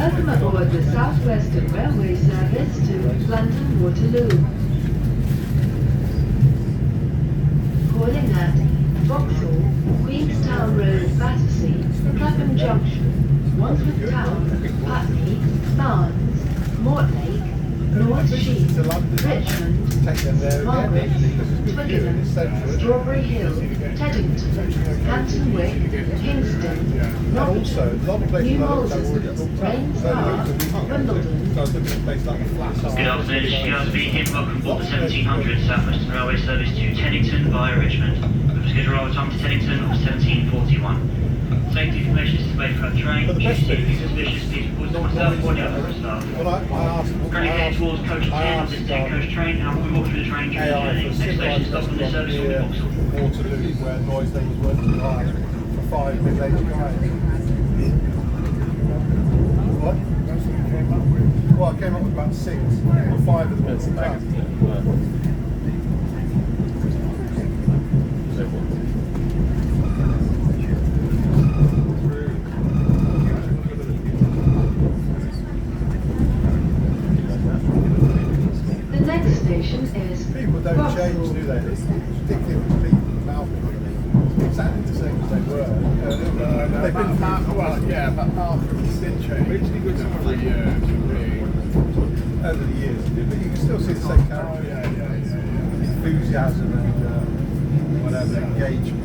Welcome aboard the South Western Railway service to London Waterloo. Calling at Vauxhall, Queenstown Road, Battersea, Clapham Junction, Wandsworth Town, Putney, Barnes, Mortlake, North Sheen, Richmond, Margaret, Twickenham, Strawberry Hill, Teddington, Hampton Wick, Kingston, Northampton, New Malden, Rains Park, Wimbledon. Good afternoon, this is Stuart speaking. Welcome aboard the 1700 South Western Railway service to Teddington via Richmond. The scheduled arrival time to Teddington of 17:41. Safety information is displayed throughout the train. Should you see suspicious, please report to myself or the other staff. Currently heading towards coach 10 of this 10-coach train, and we walk through the train during the journey. Next station stop on this service will be Vauxhall. Waterloo, where Noysley was working hard for 5 middle-aged guys. What? Well, I came up with about 6, or 5 of them. The next station is People don't change, do they? It's ridiculous with people's mouth. Exactly the same as they were. They've been about half of the did change. Originally good for 3 years. over the years, but you can still see the same character. Enthusiasm and whatever, engagement.